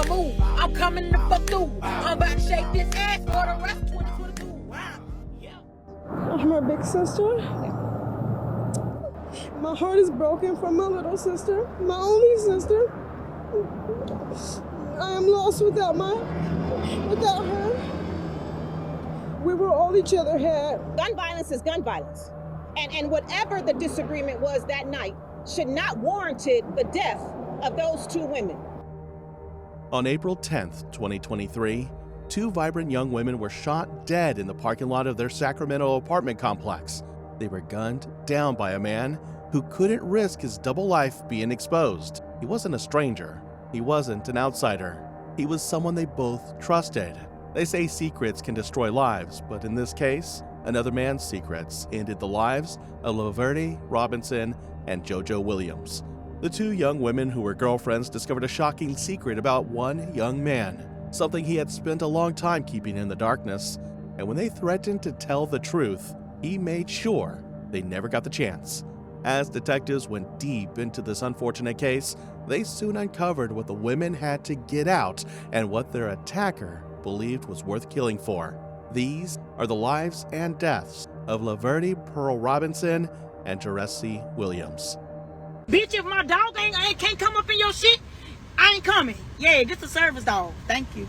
move. I'm coming the fuck through. I'm about to shake this ass for the rest of 2022. Wow. Yeah. I'm her big sister. My heart is broken for my little sister, my only sister. I am lost without her. We were all each other had. Gun violence is gun violence. And whatever the disagreement was that night should not warranted the death of those two women. On April 10th, 2023, two vibrant young women were shot dead in the parking lot of their Sacramento apartment complex. They were gunned down by a man who couldn't risk his double life being exposed. He wasn't a stranger. He wasn't an outsider. He was someone they both trusted. They say secrets can destroy lives, but in this case, another man's secrets ended the lives of Laverne Robinson and JoJo Williams. The two young women who were girlfriends discovered a shocking secret about one young man, something he had spent a long time keeping in the darkness, and when they threatened to tell the truth, he made sure they never got the chance. As detectives went deep into this unfortunate case, they soon uncovered what the women had to get out and what their attacker believed was worth killing for. These are the lives and deaths of Laverne Pearl Robinson and Jeresse Williams. Bitch, if my dog can't come up in your shit, I ain't coming. Yeah, just a service dog. Thank you.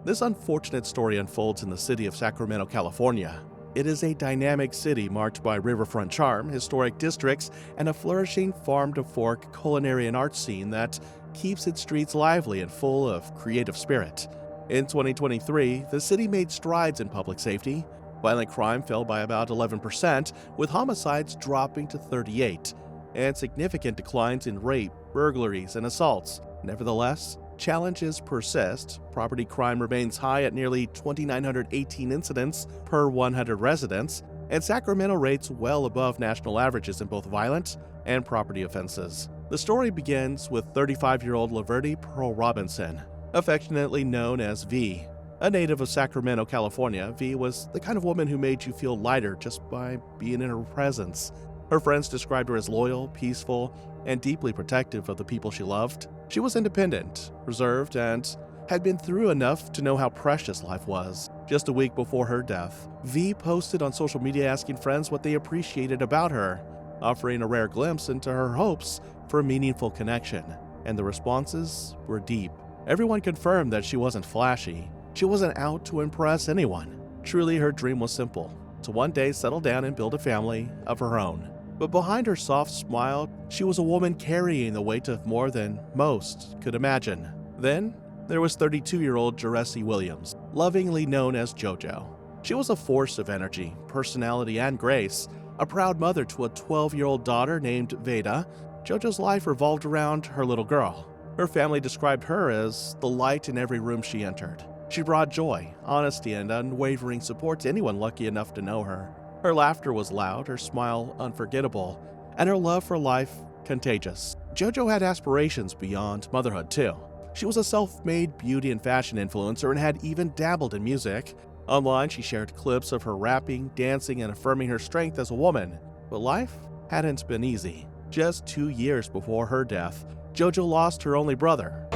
This unfortunate story unfolds in the city of Sacramento, California. It is a dynamic city marked by riverfront charm, historic districts, and a flourishing farm-to-fork culinary and art scene that keeps its streets lively and full of creative spirit. In 2023, the city made strides in public safety. Violent crime fell by about 11%, with homicides dropping to 38%, and significant declines in rape, burglaries, and assaults. Nevertheless, challenges persist. Property crime remains high at nearly 2,918 incidents per 100 residents, and Sacramento rates well above national averages in both violent and property offenses. The story begins with 35-year-old Laverne Pearl Robinson, affectionately known as V. A native of Sacramento, California, V was the kind of woman who made you feel lighter just by being in her presence. Her friends described her as loyal, peaceful, and deeply protective of the people she loved. She was independent, reserved, and had been through enough to know how precious life was. Just a week before her death, V posted on social media asking friends what they appreciated about her, offering a rare glimpse into her hopes for a meaningful connection. And the responses were deep. Everyone confirmed that she wasn't flashy. She wasn't out to impress anyone. Truly, her dream was simple: to one day settle down and build a family of her own. But behind her soft smile, she was a woman carrying the weight of more than most could imagine. Then, there was 32-year-old Jeresse Williams, lovingly known as JoJo. She was a force of energy, personality, and grace. A proud mother to a 12-year-old daughter named Veda, JoJo's life revolved around her little girl. Her family described her as the light in every room she entered. She brought joy, honesty, and unwavering support to anyone lucky enough to know her. Her laughter was loud, her smile unforgettable, and her love for life contagious. JoJo had aspirations beyond motherhood, too. She was a self-made beauty and fashion influencer and had even dabbled in music. Online, she shared clips of her rapping, dancing, and affirming her strength as a woman. But life hadn't been easy. Just 2 years before her death, JoJo lost her only brother.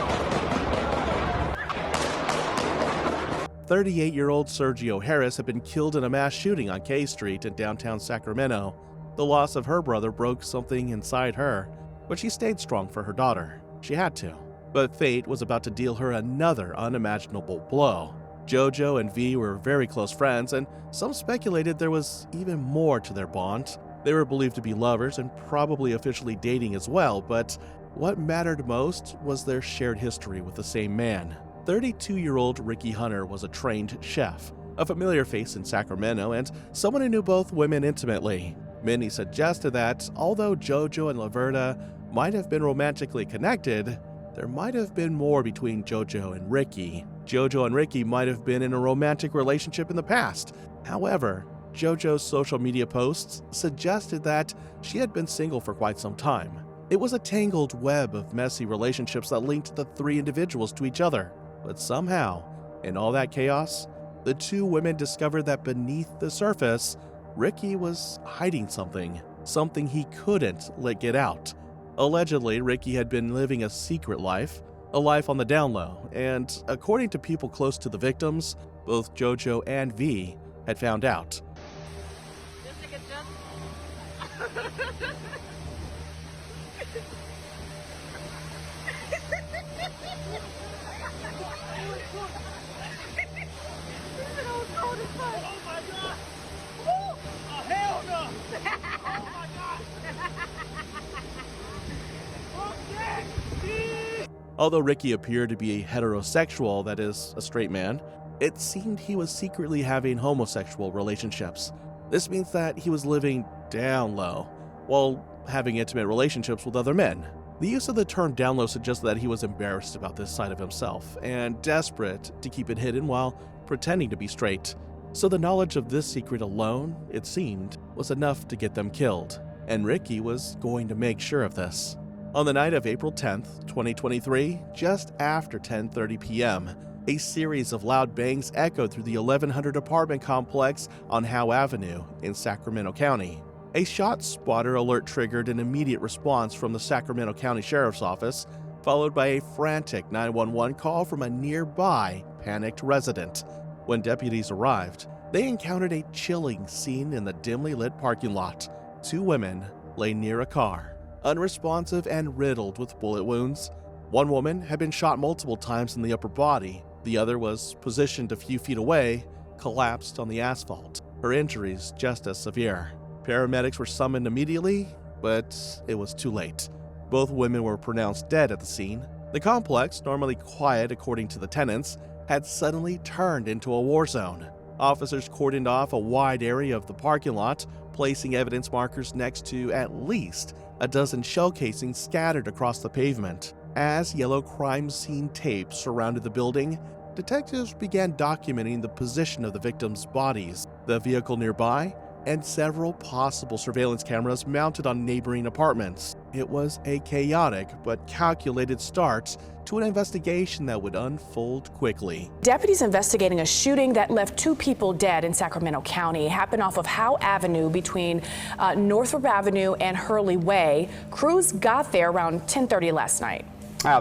38-year-old Sergio Harris had been killed in a mass shooting on K Street in downtown Sacramento. The loss of her brother broke something inside her, but she stayed strong for her daughter. She had to. But fate was about to deal her another unimaginable blow. JoJo and V were very close friends, and some speculated there was even more to their bond. They were believed to be lovers and probably officially dating as well, but what mattered most was their shared history with the same man. 32-year-old Ricky Hunter was a trained chef, a familiar face in Sacramento, and someone who knew both women intimately. Many suggested that, although JoJo and Laverne might have been romantically connected, there might have been more between JoJo and Ricky. JoJo and Ricky might have been in a romantic relationship in the past. However, JoJo's social media posts suggested that she had been single for quite some time. It was a tangled web of messy relationships that linked the three individuals to each other. But somehow, in all that chaos, the two women discovered that beneath the surface, Ricky was hiding something he couldn't let get out. Allegedly, Ricky had been living a secret life, a life on the down low, and according to people close to the victims, both Jojo and V had found out. Although Ricky appeared to be a heterosexual, that is, a straight man, it seemed he was secretly having homosexual relationships. This means that he was living down low, while having intimate relationships with other men. The use of the term down low suggests that he was embarrassed about this side of himself, and desperate to keep it hidden while pretending to be straight. So the knowledge of this secret alone, it seemed, was enough to get them killed, and Ricky was going to make sure of this. On the night of April 10th, 2023, just after 10:30 p.m., a series of loud bangs echoed through the 1100 apartment complex on Howe Avenue in Sacramento County. A shot spotter alert triggered an immediate response from the Sacramento County Sheriff's Office, followed by a frantic 911 call from a nearby panicked resident. When deputies arrived, they encountered a chilling scene in the dimly lit parking lot. Two women lay near a car, unresponsive and riddled with bullet wounds. One woman had been shot multiple times in the upper body. The other was positioned a few feet away, collapsed on the asphalt, her injuries just as severe. Paramedics were summoned immediately, but it was too late. Both women were pronounced dead at the scene. The complex, normally quiet according to the tenants, had suddenly turned into a war zone. Officers cordoned off a wide area of the parking lot, placing evidence markers next to at least a dozen shell casings scattered across the pavement. As yellow crime scene tape surrounded the building, detectives began documenting the position of the victims' bodies, the vehicle nearby, and several possible surveillance cameras mounted on neighboring apartments. It was a chaotic but calculated start to an investigation that would unfold quickly. Deputies investigating a shooting that left 2 people dead in Sacramento County happened off of Howe Avenue between Northrop Avenue and Hurley Way. Crews got there around 10:30 last night.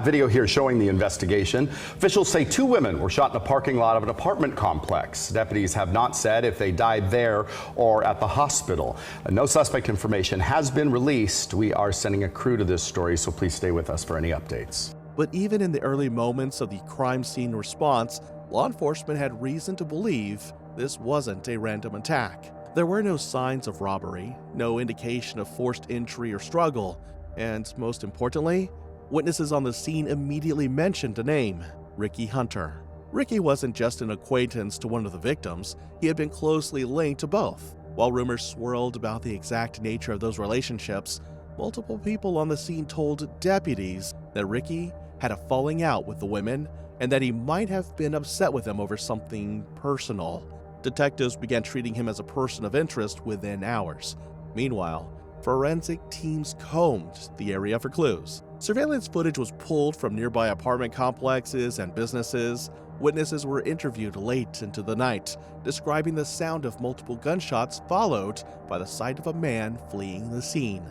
Video here showing the investigation. Officials say 2 women were shot in a parking lot of an apartment complex. Deputies have not said if they died there or at the hospital. No suspect information has been released. We are sending a crew to this story, so please stay with us for any updates. But even in the early moments of the crime scene response, law enforcement had reason to believe this wasn't a random attack. There were no signs of robbery, no indication of forced entry or struggle, and most importantly, witnesses on the scene immediately mentioned a name: Ricky Hunter. Ricky wasn't just an acquaintance to one of the victims, he had been closely linked to both. While rumors swirled about the exact nature of those relationships, multiple people on the scene told deputies that Ricky had a falling out with the women and that he might have been upset with them over something personal. Detectives began treating him as a person of interest within hours. Meanwhile, forensic teams combed the area for clues. Surveillance footage was pulled from nearby apartment complexes and businesses. Witnesses were interviewed late into the night, describing the sound of multiple gunshots followed by the sight of a man fleeing the scene.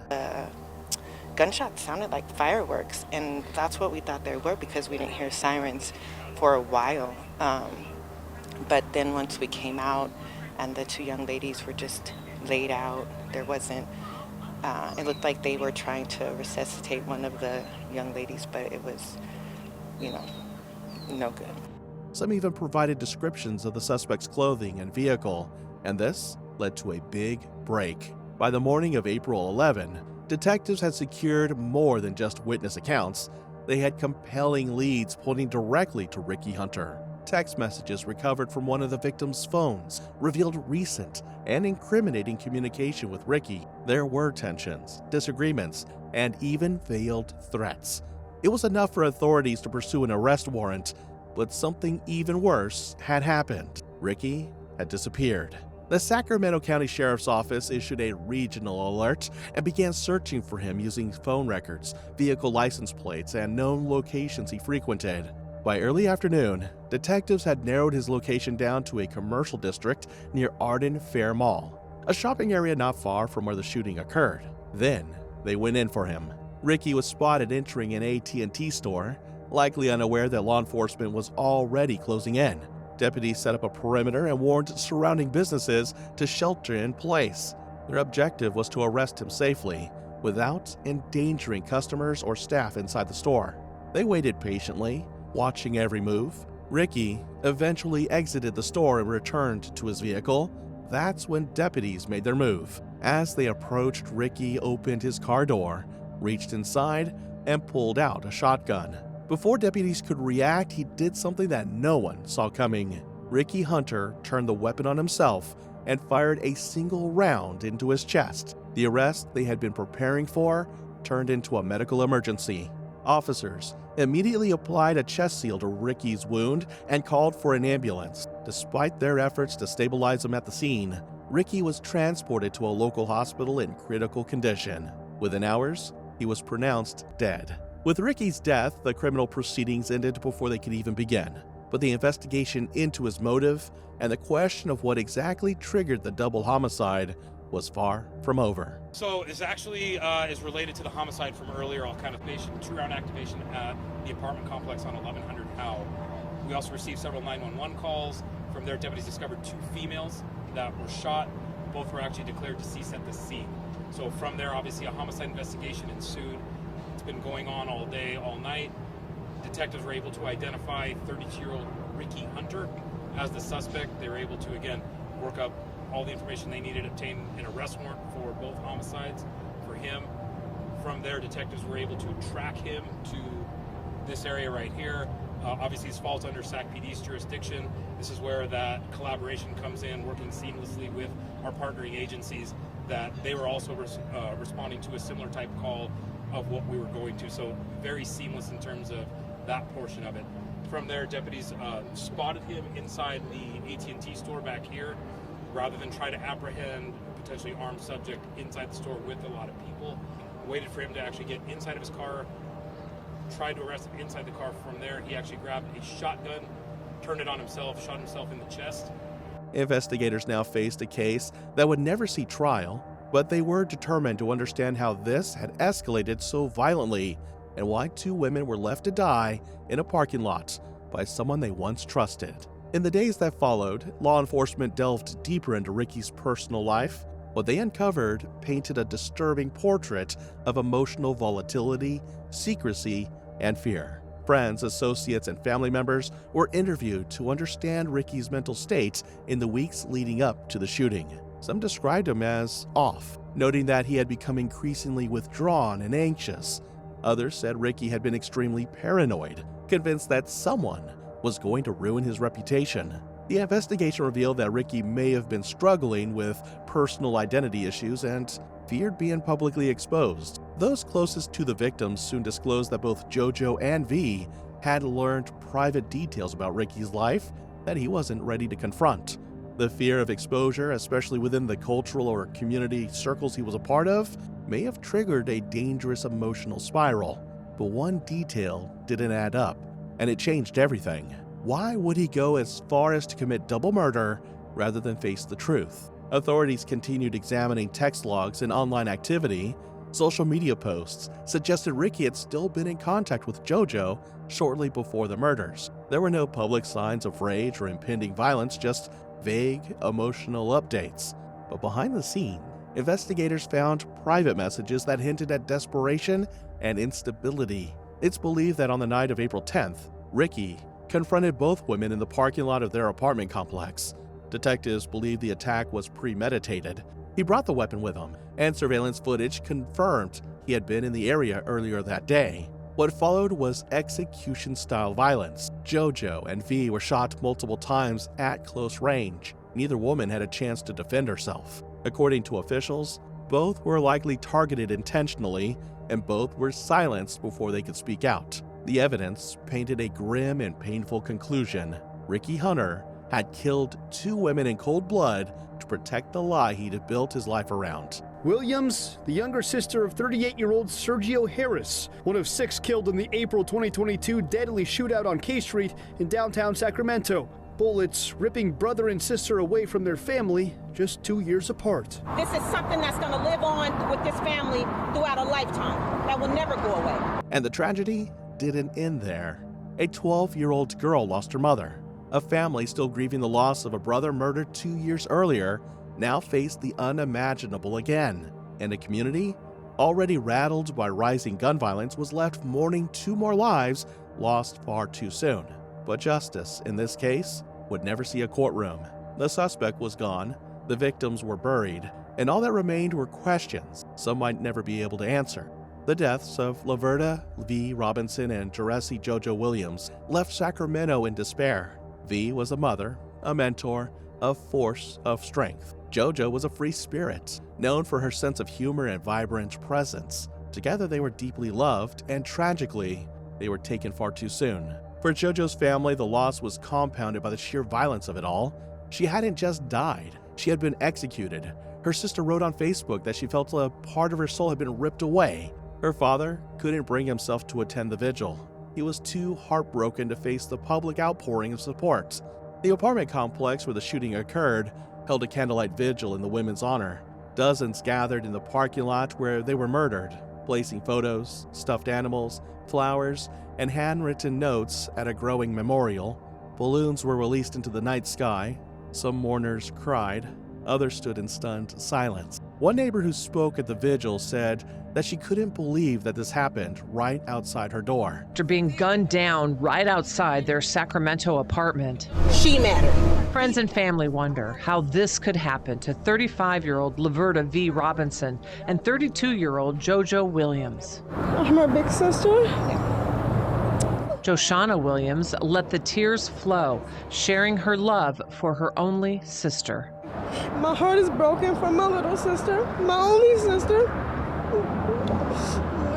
Gunshots sounded like fireworks, and that's what we thought they were because we didn't hear sirens for a while. But then once we came out and the 2 young ladies were just laid out, there wasn't it looked like they were trying to resuscitate one of the young ladies, but it was, no good. Some even provided descriptions of the suspect's clothing and vehicle, and this led to a big break. By the morning of April 11, detectives had secured more than just witness accounts. They had compelling leads pointing directly to Ricky Hunter. Text messages recovered from one of the victim's phones revealed recent and incriminating communication with Ricky. There were tensions, disagreements, and even veiled threats. It was enough for authorities to pursue an arrest warrant, but something even worse had happened. Ricky had disappeared. The Sacramento County Sheriff's Office issued a regional alert and began searching for him using phone records, vehicle license plates, and known locations he frequented. By early afternoon, detectives had narrowed his location down to a commercial district near Arden Fair Mall, a shopping area not far from where the shooting occurred. Then, they went in for him. Ricky was spotted entering an AT&T store. likely unaware that law enforcement was already closing in. Deputies set up a perimeter and warned surrounding businesses to shelter in place. Their objective was to arrest him safely, without endangering customers or staff inside the store. They waited patiently, watching every move. Ricky eventually exited the store and returned to his vehicle. That's when deputies made their move. As they approached, Ricky opened his car door, reached inside, and pulled out a shotgun. Before deputies could react, he did something that no one saw coming. Ricky Hunter turned the weapon on himself and fired a single round into his chest. The arrest they had been preparing for turned into a medical emergency. Officers immediately applied a chest seal to Ricky's wound and called for an ambulance. Despite their efforts to stabilize him at the scene, Ricky was transported to a local hospital in critical condition. Within hours, he was pronounced dead. With Ricky's death, the criminal proceedings ended before they could even begin. But the investigation into his motive and the question of what exactly triggered the double homicide was far from over. So this actually is related to the homicide from earlier. I'll kind of two-round activation at the apartment complex on 1100 Howe. We also received several 911 calls. From there, deputies discovered 2 females that were shot. Both were actually declared deceased at the scene. So from there, obviously, a homicide investigation ensued. It's been going on all day, all night. Detectives were able to identify 32-year-old Ricky Hunter as the suspect. They were able to, again, work up all the information they needed to obtain an arrest warrant for both homicides for him. From there, detectives were able to track him to this area right here. Obviously, this falls under Sac PD's jurisdiction. This is where that collaboration comes in, working seamlessly with our partnering agencies, that they were also responding to a similar type call of what we were going to. So very seamless in terms of that portion of it. From there, deputies spotted him inside the AT&T store back here. Rather than try to apprehend a potentially armed subject inside the store with a lot of people, waited for him to actually get inside of his car, tried to arrest him inside the car. From there, he actually grabbed a shotgun, turned it on himself, shot himself in the chest. Investigators now faced a case that would never see trial, but they were determined to understand how this had escalated so violently and why 2 women were left to die in a parking lot by someone they once trusted. In the days that followed, law enforcement delved deeper into Ricky's personal life. What they uncovered painted a disturbing portrait of emotional volatility, secrecy, and fear. Friends, associates, and family members were interviewed to understand Ricky's mental state in the weeks leading up to the shooting. Some described him as off, noting that he had become increasingly withdrawn and anxious. Others said Ricky had been extremely paranoid, convinced that someone was going to ruin his reputation. The investigation revealed that Ricky may have been struggling with personal identity issues and feared being publicly exposed. Those closest to the victims soon disclosed that both JoJo and V had learned private details about Ricky's life that he wasn't ready to confront. The fear of exposure, especially within the cultural or community circles he was a part of, may have triggered a dangerous emotional spiral. But one detail didn't add up, and it changed everything. Why would he go as far as to commit double murder rather than face the truth? Authorities continued examining text logs and online activity. Social media posts suggested Ricky had still been in contact with JoJo shortly before the murders. There were no public signs of rage or impending violence, just vague, emotional updates. But behind the scene, investigators found private messages that hinted at desperation and instability. It's believed that on the night of April 10th, Ricky confronted both women in the parking lot of their apartment complex. Detectives believe the attack was premeditated. He brought the weapon with him, and surveillance footage confirmed he had been in the area earlier that day. What followed was execution-style violence. JoJo and V were shot multiple times at close range. Neither woman had a chance to defend herself. According to officials, both were likely targeted intentionally, and both were silenced before they could speak out. The evidence painted a grim and painful conclusion. Ricky Hunter had killed 2 women in cold blood to protect the lie he'd built his life around. Williams, the younger sister of 38-year-old Sergio Harris, one of 6 killed in the April 2022 deadly shootout on K Street in downtown Sacramento. Bullets ripping brother and sister away from their family just 2 years apart. This is something that's going to live on with this family throughout a lifetime. That will never go away. And the tragedy didn't end there. A 12-year-old girl lost her mother. A family still grieving the loss of a brother murdered 2 years earlier now faced the unimaginable again. And a community, already rattled by rising gun violence, was left mourning 2 more lives lost far too soon. But justice, in this case, would never see a courtroom. The suspect was gone, the victims were buried, and all that remained were questions some might never be able to answer. The deaths of Laverta V. Robinson and Jeresi JoJo Williams left Sacramento in despair. V was a mother, a mentor, a force of strength. JoJo was a free spirit, known for her sense of humor and vibrant presence. Together they were deeply loved, and tragically, they were taken far too soon. For JoJo's family, the loss was compounded by the sheer violence of it all. She hadn't just died, she had been executed. Her sister wrote on Facebook that she felt a part of her soul had been ripped away. Her father couldn't bring himself to attend the vigil. He was too heartbroken to face the public outpouring of support. The apartment complex where the shooting occurred held a candlelight vigil in the women's honor. Dozens gathered in the parking lot where they were murdered, placing photos, stuffed animals, flowers, and handwritten notes at a growing memorial. Balloons were released into the night sky. Some mourners cried. Others stood in stunned silence. One neighbor who spoke at the vigil said that she couldn't believe that this happened right outside her door. After being gunned down right outside their Sacramento apartment, She mattered. friends and family wonder how this could happen to 35-year-old Laverta V. Robinson and 32-year-old JoJo Williams. I'm her big sister. Joshana Williams let the tears flow, sharing her love for her only sister. My heart is broken for my little sister, my only sister.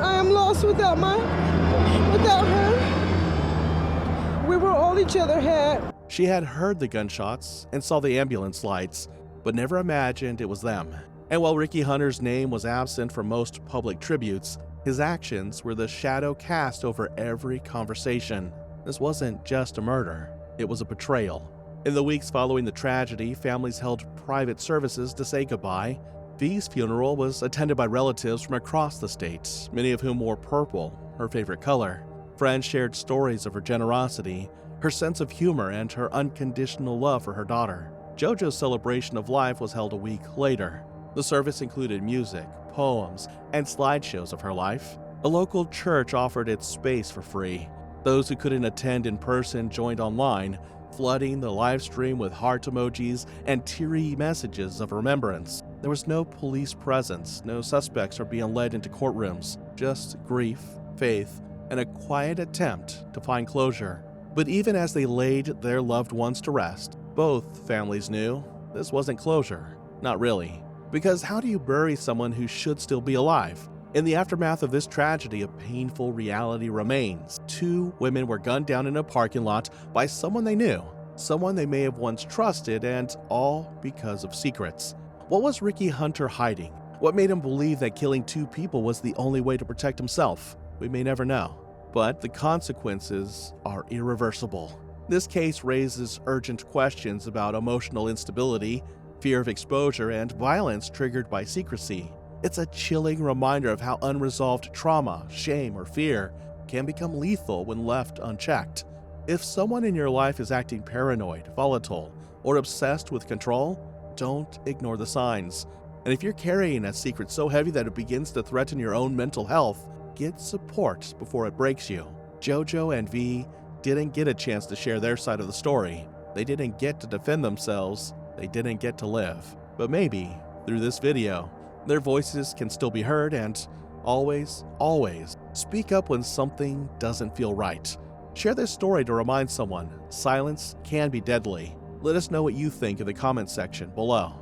I am lost without her. We were all each other had. She had heard the gunshots and saw the ambulance lights, but never imagined it was them. And while Ricky Hunter's name was absent from most public tributes, his actions were the shadow cast over every conversation. This wasn't just a murder, it was a betrayal. In the weeks following the tragedy, families held private services to say goodbye. V's funeral was attended by relatives from across the state, many of whom wore purple, her favorite color. Friends shared stories of her generosity, her sense of humor, and her unconditional love for her daughter. JoJo's celebration of life was held a week later. The service included music, poems, and slideshows of her life. A local church offered its space for free. Those who couldn't attend in person joined online, flooding the live stream with heart emojis and teary messages of remembrance. There was no police presence, no suspects were being led into courtrooms, just grief, faith, and a quiet attempt to find closure. But even as they laid their loved ones to rest, both families knew this wasn't closure. Not really. Because how do you bury someone who should still be alive? In the aftermath of this tragedy, a painful reality remains. 2 women were gunned down in a parking lot by someone they knew, someone they may have once trusted, and all because of secrets. What was Ricky Hunter hiding? What made him believe that killing 2 people was the only way to protect himself? We may never know, but the consequences are irreversible. This case raises urgent questions about emotional instability, fear of exposure, and violence triggered by secrecy. It's a chilling reminder of how unresolved trauma, shame, or fear can become lethal when left unchecked. If someone in your life is acting paranoid, volatile, or obsessed with control, don't ignore the signs. And if you're carrying a secret so heavy that it begins to threaten your own mental health, get support before it breaks you. JoJo and V didn't get a chance to share their side of the story. They didn't get to defend themselves. They didn't get to live. But maybe, through this video, their voices can still be heard, and always, always speak up when something doesn't feel right. Share this story to remind someone silence can be deadly. Let us know what you think in the comments section below.